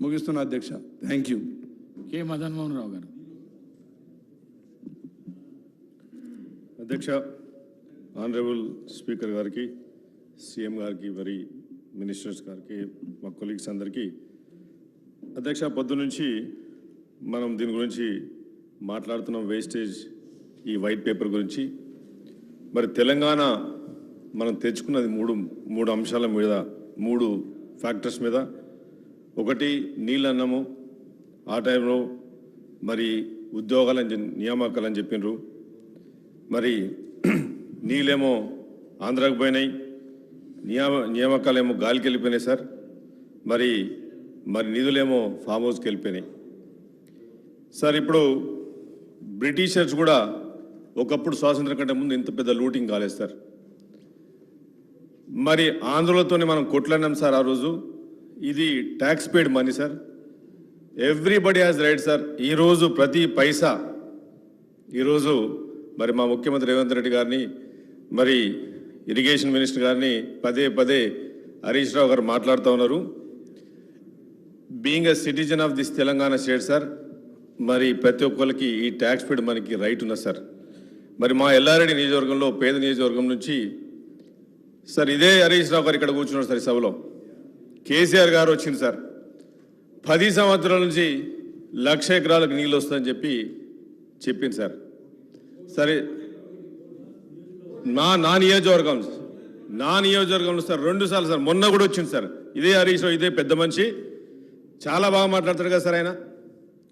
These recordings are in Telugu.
ముగిస్తున్న అధ్యక్ష. Thank you. కె మదన్మోహన్ రావు గారు. అధ్యక్ష, ఆనరబుల్ స్పీకర్ గారికి, సీఎం గారికి, మరి మినిస్టర్స్ గారికి, మా కొలీగ్స్ అందరికీ అధ్యక్ష, పొద్దునుంచి మనం దీని గురించి మాట్లాడుతున్నాం. వేస్టేజ్ ఈ వైట్ పేపర్ గురించి మరి తెలంగాణ మనం తెచ్చుకున్నది మూడు అంశాల మీద, 3 ఫ్యాక్టర్స్ మీద. ఒకటి నీళ్ళన్నము, ఆ టైంలో మరి ఉద్యోగాలని నియామకాలని చెప్పినారు. మరి నీళ్ళేమో ఆంధ్రాకు పోయినాయి, నియామకాలేమో గాలికి వెళ్ళిపోయినాయి సార్. మరి నిధులేమో ఫామ్ హౌస్కి వెళ్ళిపోయినాయి సార్. ఇప్పుడు బ్రిటిషర్స్ కూడా ఒకప్పుడు స్వాతంత్రం కంటే ముందు ఇంత పెద్ద లూటింగ్ కాలేదు సార్. మరి ఆంధ్రలతోనే మనం కొట్లాడినాం సార్ ఆ రోజు. ఇది tax paid money sir. Everybody has right sir. ఈరోజు ప్రతి పైసా, ఈరోజు మరి మా ముఖ్యమంత్రి రేవంత్ రెడ్డి గారిని, మరి ఇరిగేషన్ మినిస్టర్ గారిని పదే హరీష్ రావు గారు మాట్లాడుతూ ఉన్నారు. Being a citizen of this Telangana state sir, మరి ప్రతి ఒక్కరికి ఈ ట్యాక్స్ పేడ్ మనకి రైట్ ఉన్నది సార్. మరి మా ఎల్లారెడ్డి నియోజకవర్గంలో, పేద నియోజకవర్గం నుంచి సార్ ఇదే హరీష్ రావు గారు ఇక్కడ కూర్చున్నారు సార్ ఈ సభలో. కేసీఆర్ గారు వచ్చింది సార్, 10 సంవత్సరాల నుంచి 1,00,000 ఎకరాలకు నీళ్ళు వస్తుందని చెప్పింది సార్. సరే, నా నియోజకవర్గంలో సార్ 2 సార్లు సార్, మొన్న కూడా వచ్చింది సార్. ఇదే హరీష్ రావు, ఇదే పెద్ద మనిషి, చాలా బాగా మాట్లాడతాడు కదా సార్.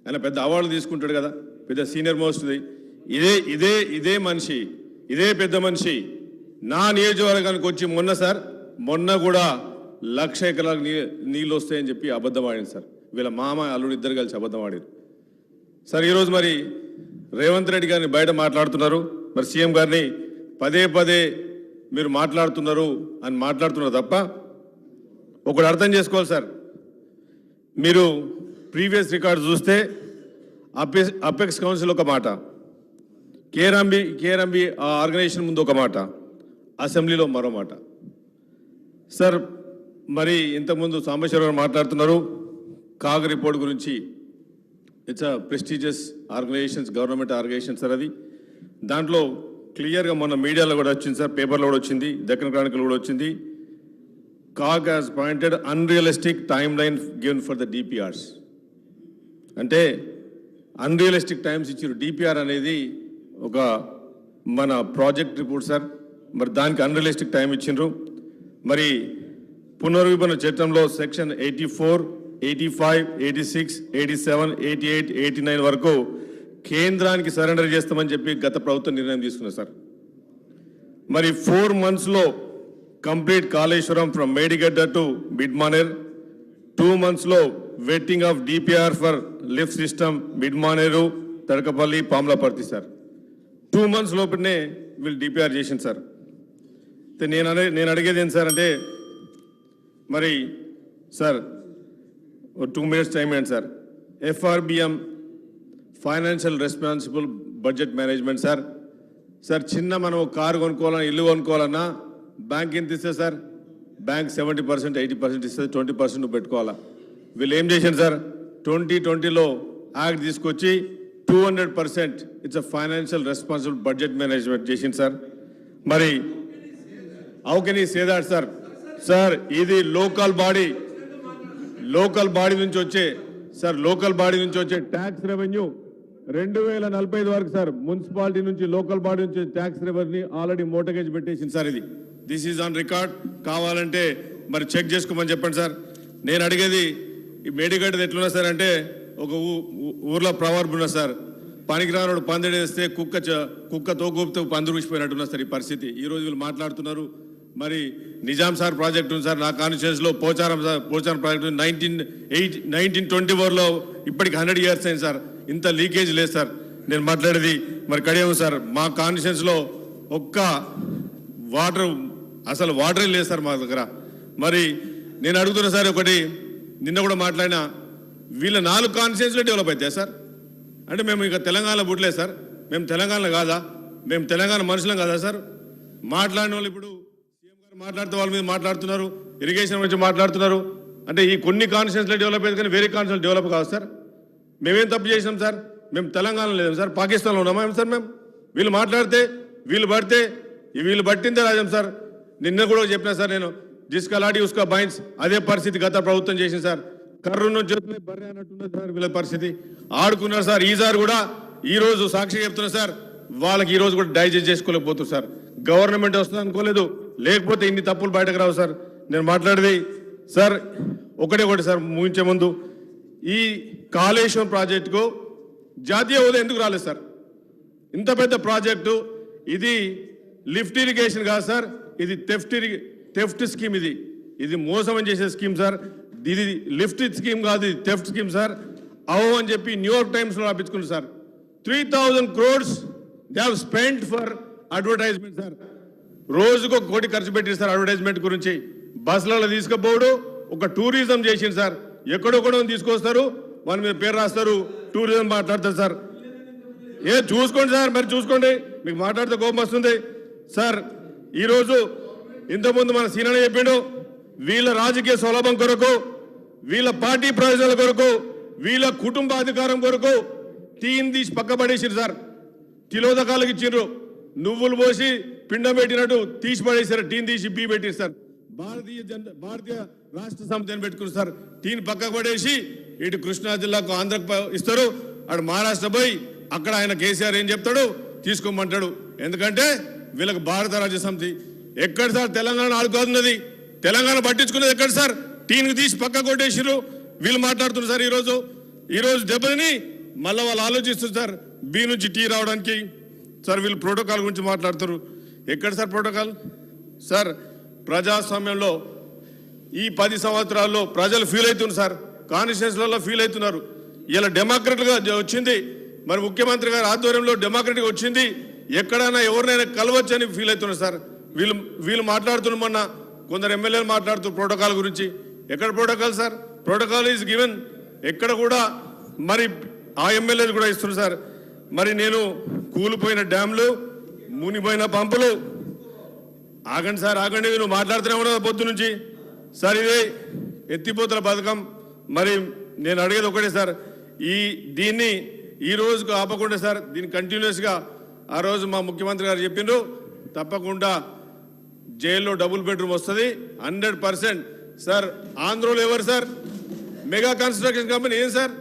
ఆయన పెద్ద అవార్డులు తీసుకుంటాడు కదా, పెద్ద సీనియర్ మోస్ట్ది. ఇదే మనిషి, ఇదే పెద్ద మనిషి నా నియోజకవర్గానికి వచ్చి మొన్న కూడా 1,00,000 ఎకరాలకు నీళ్ళు వస్తాయని చెప్పి అబద్ధం ఆడింది సార్. వీళ్ళ మామ అల్లుడు ఇద్దరు కలిసి అబద్ధం ఆడారు సార్. ఈరోజు మరి రేవంత్ రెడ్డి గారిని బయట మాట్లాడుతున్నారు, మరి సీఎం గారిని పదే మీరు మాట్లాడుతున్నారు తప్ప ఒకటి అర్థం చేసుకోవాలి సార్. మీరు ప్రీవియస్ రికార్డు చూస్తే అపెక్స్ కౌన్సిల్ ఒక మాట, కేఆర్ఎంబి ఆర్గనైజేషన్ ముందు ఒక మాట, అసెంబ్లీలో మరో మాట సార్. మరి ఇంతకుముందు సాంబశివరావు గారు మాట్లాడుతున్నారు కాగ్ రిపోర్ట్ గురించి. It's a prestigious organisations, government organisation sir. అది దాంట్లో క్లియర్గా మొన్న మీడియాలో కూడా వచ్చింది సార్, పేపర్లో కూడా వచ్చింది, దక్కన్ క్రానికల్ కూడా వచ్చింది. CAG has pointed unrealistic time line given for the DPRs. అంటే అన్రియలిస్టిక్ టైమ్స్ ఇచ్చారు. డిపిఆర్ అనేది ఒక మన ప్రాజెక్ట్ రిపోర్ట్ సార్, మరి దానికి అన్రియలిస్టిక్ టైం ఇచ్చిండ్రు. మరి పునర్విభజన చట్టంలో సెక్షన్ 84, 85, 86, 87, 88, 89 వరకు కేంద్రానికి సరెండర్ చేస్తామని చెప్పి గత ప్రభుత్వం నిర్ణయం తీసుకున్నారు సార్. మరి 4 monthsలో complete Kaleshwaram from Medigadda to Midmanair, 2 monthsలో vetting of DPR for lift system Midmanair, Tadakapalli, Pamulaparthi sir. 2 months లోపలనే వీళ్ళు డిపిఆర్ చేసింది సార్. నేను అడిగేది ఏంటి సార్ అంటే, మరి సార్ 2 minutes టైం ఏంటి sir. FRBM financial responsible budget management sir. చిన్న మనం ఒక కారు కొనుక్కోవాలన్నా, ఇల్లు కొనుక్కోవాలన్నా బ్యాంక్ ఎంత ఇస్తుంది సార్? బ్యాంక్ 70%, 80% ఇస్తుంది, 20% నువ్వు పెట్టుకోవాలా. వీళ్ళు ఏం చేశారు సార్, 2020లో యాక్ట్ తీసుకొచ్చి 200% it's a financial responsible budget management చేసింది సార్. మరి how can you say that sir? ఇది లోకల్ బాడీ నుంచి వచ్చే ట్యాక్స్ రెవెన్యూ 2045 వరకు సార్. మున్సిపాలిటీ నుంచి, లోకల్ బాడీ నుంచి ట్యాక్స్ రెవెన్యూ ఆల్రెడీ మోటగేజ్ పెట్టేసింది sir. This is on record. కావాలంటే మరి చెక్ చేసుకోమని చెప్పండి సార్. నేను అడిగేది, ఈ మేడిగడ్డది ఎట్లున్నా సార్ అంటే, ఒక ఊర్లో ప్రవర్బ్ ఉన్నా సార్, పనికిరానుడు పందిడేస్తే కుక్క తోగూపితే పందులు ఊసిపోయినట్టున్నా సార్ ఈ పరిస్థితి. ఈరోజు వీళ్ళు మాట్లాడుతున్నారు. మరి నిజాం సార్ ప్రాజెక్ట్ ఉంది సార్ నా కాన్స్టిట్యూన్సీలో, పోచారం ప్రాజెక్ట్ 1924లో, ఇప్పటికి 100 years అయింది సార్. ఇంత లీకేజ్ లేదు సార్. నేను మాట్లాడేది మరి కడియం సార్, మా కాన్స్టిట్యూన్సీలో ఒక్క వాటరే లేదు సార్ మా దగ్గర. మరి నేను అడుగుతున్నా సార్, ఒకటి నిన్న కూడా మాట్లాడినా, వీళ్ళ 4 కాన్స్టిట్యూన్సీలో డెవలప్ అవుతాయి సార్. అంటే మేము ఇక తెలంగాణలో పుట్టలేదు సార్, మేము తెలంగాణలో కాదా, మేము తెలంగాణ మనుషులం కాదా సార్? మాట్లాడిన వాళ్ళు ఇప్పుడు సీఎం గారు మాట్లాడితే వాళ్ళ మీద మాట్లాడుతున్నారు, ఇరిగేషన్ గురించి మాట్లాడుతున్నారు. అంటే ఈ కొన్ని కాన్స్టిట్యూన్సీలో డెవలప్ అయ్యేది కానీ వేరే కాన్స్టిట్యూన్సీ డెవలప్ కాదు సార్. మేమేం తప్పు చేసినాం సార్? మేము తెలంగాణలో లేము సార్, పాకిస్తాన్లో ఉన్నామా ఏం సార్? మేము వీళ్ళు మాట్లాడితే వీళ్ళు పడితే వీళ్ళు పట్టిందే రాజం సార్. నిన్న కూడా చెప్పినా సార్ నేను, జిస్కా లాడి ఉస్కా బైన్స్, అదే పరిస్థితి గత ప్రభుత్వం చేసింది సార్. కర్రున్న చేతులే బర్రె అన్నట్టున్నది సార్ వీళ్ళ పరిస్థితి. ఆడుకున్నారు సార్. ఈసారి కూడా ఈ రోజు సాక్షి చెప్తున్నా సార్, వాళ్ళకి ఈ రోజు కూడా డైజెస్ట్ చేసుకోలేకపోతున్నారు సార్. గవర్నమెంట్ వస్తుంది అనుకోలేదు, లేకపోతే ఇన్ని తప్పులు బయటకు రావు సార్. నేను మాట్లాడేది సార్ ఒకటి సార్, ముగించే ముందు ఈ కాళేశ్వరం ప్రాజెక్టుకు జాతీయ హోదా ఎందుకు రాలేదు సార్? ఇంత పెద్ద ప్రాజెక్టు ఇది, లిఫ్ట్ ఇరిగేషన్ కాదు సార్, ఇది థెఫ్ట్ స్కీమ్. ఇది మోసం అని చేసే స్కీమ్ సార్. ఇది లిఫ్ట్ స్కీమ్ కాదు, ఇది థెఫ్ట్ స్కీమ్ సార్. అవో అని చెప్పి న్యూయార్క్ టైమ్స్లో రాపించుకున్నారు sir. 3,000 crores they have spent for advertisement sir. రోజుకు 1 కోటి ఖర్చు పెట్టారు సార్ అడ్వర్టైజ్మెంట్ గురించి. బస్సులలో తీసుకుపోవడు, ఒక టూరిజం చేసింది సార్. ఎక్కడొక్కడో తీసుకొస్తారు, వాళ్ళ మీద పేరు రాస్తారు, టూరిజం మాట్లాడతారు సార్. చూసుకోండి సార్, మరి చూసుకోండి, మీకు మాట్లాడితే కోపం వస్తుంది సార్. ఈరోజు ఇంతకుముందు మన సీనన్న చెప్పిండు, వీళ్ళ రాజకీయ సౌలభ్యం కొరకు, వీళ్ళ పార్టీ ప్రయోజనాల కొరకు, వీళ్ళ కుటుంబాధికారం కొరకు టీని తీసి పక్కపడేసారు సార్. తిలోదకాలకు ఇచ్చిండ్రు, నువ్వులు పోసి పిండం పెట్టినట్టు తీసి పడేసారు. టీని తీసి బీ పెట్టారు సార్. భారతీయ రాష్ట్ర సమితిని పెట్టుకున్నారు సార్. టీని పక్కకు పడేసి ఇటు కృష్ణా జిల్లాకు ఆంధ్రకు ఇస్తారు, అటు మహారాష్ట్ర పోయి అక్కడ ఆయన కేసీఆర్ ఏం చెప్తాడు తీసుకోమంటాడు. ఎందుకంటే వీళ్ళకి భారత రాజ్య సమితి ఎక్కడ సార్? తెలంగాణ ఆడుకోతున్నది, తెలంగాణ పట్టించుకున్నది ఎక్కడ సార్? టీని తీసి పక్క కొట్టేసిరు. వీళ్ళు మాట్లాడుతున్నారు సార్. ఈరోజు దెబ్బతిని మళ్ళీ వాళ్ళు ఆలోచిస్తారు సార్ బి నుంచి టీ రావడానికి. సార్ వీళ్ళు ప్రోటోకాల్ గురించి మాట్లాడుతారు. ఎక్కడ సార్ ప్రోటోకాల్? సార్ ప్రజాస్వామ్యంలో ఈ 10 సంవత్సరాల్లో ప్రజలు ఫీల్ అవుతున్నారు సార్, కాన్స్టిట్యూన్సీలలో ఫీల్ అవుతున్నారు. ఇలా డెమోక్రట్గా వచ్చింది, మరి ముఖ్యమంత్రి గారి ఆధ్వర్యంలో డెమోక్రటిక్ వచ్చింది. ఎక్కడైనా ఎవరినైనా కలవచ్చని ఫీల్ అవుతున్నారు సార్. వీళ్ళు మాట్లాడుతున్నారు. మొన్న కొందరు ఎమ్మెల్యేలు మాట్లాడుతున్నారు ప్రోటోకాల్ గురించి. ఎక్కడ protocol sir? Protocol is given ఎక్కడ కూడా, మరి ఆ ఎమ్మెల్యేలు కూడా ఇస్తున్నారు సార్. మరి నేను కూలిపోయిన డ్యామ్లు, మునిపోయిన పంపులు, ఆగండి సార్ ఆగండి, నువ్వు మాట్లాడుతూనే ఉన్నావు పొద్దు నుంచి సార్. ఇదే ఎత్తిపోతల పథకం. మరి నేను అడిగేది ఒకటే సార్, దీన్ని ఈ రోజుకు ఆపకుండా సార్, దీన్ని కంటిన్యూస్గా ఆ రోజు మా ముఖ్యమంత్రి గారు చెప్పిండ్రు, తప్పకుండా జైల్లో డబుల్ బెడ్రూమ్ వస్తుంది 100%. సార్ ఆంధ్రలో ఎవరు సార్? మెగా కన్స్ట్రక్షన్ కంపెనీ ఏం sir?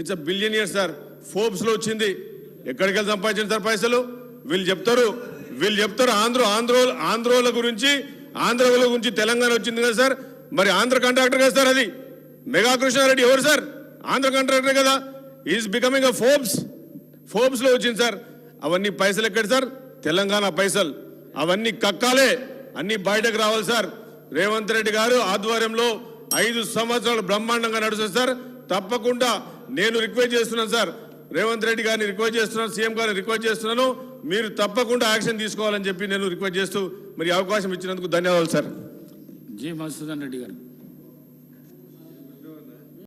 It's a billionaire sir. ఫోర్బ్స్లో వచ్చింది. ఎక్కడికి వెళ్ళి సంపాదించారు సార్ పైసలు? వీళ్ళు చెప్తారు ఆంధ్రోల గురించి, ఆంధ్రల గురించి తెలంగాణ వచ్చింది కదా సార్. మరి ఆంధ్ర కాంట్రాక్టర్ కదా సార్ అది. మెగా కృష్ణారెడ్డి ఎవరు సార్? ఆంధ్ర కాంట్రాక్టర్ కదా. ఈజ్ బికమింగ్ అ ఫోర్బ్స్లో వచ్చింది సార్. అవన్నీ పైసలు ఎక్కడ సార్? తెలంగాణ పైసలు. అవన్నీ కక్కాలే, అన్ని బయటకు రావాలి సార్. రేవంత్ రెడ్డి గారు ఆధ్వర్యంలో 5 సంవత్సరాలు బ్రహ్మాండంగా నడుస్తుంది సార్. తప్పకుండా నేను రిక్వెస్ట్ చేస్తున్నాను సార్, రేవంత్ రెడ్డి గారిని రిక్వెస్ట్ చేస్తున్నాను, సీఎం గారిని రిక్వెస్ట్ చేస్తున్నాను, మీరు తప్పకుండా యాక్షన్ తీసుకోవాలని చెప్పి నేను రిక్వెస్ట్ చేస్తూ మరి అవకాశం ఇచ్చినందుకు ధన్యవాదాలు సార్. జి మధుసూదన్ రెడ్డి గారు.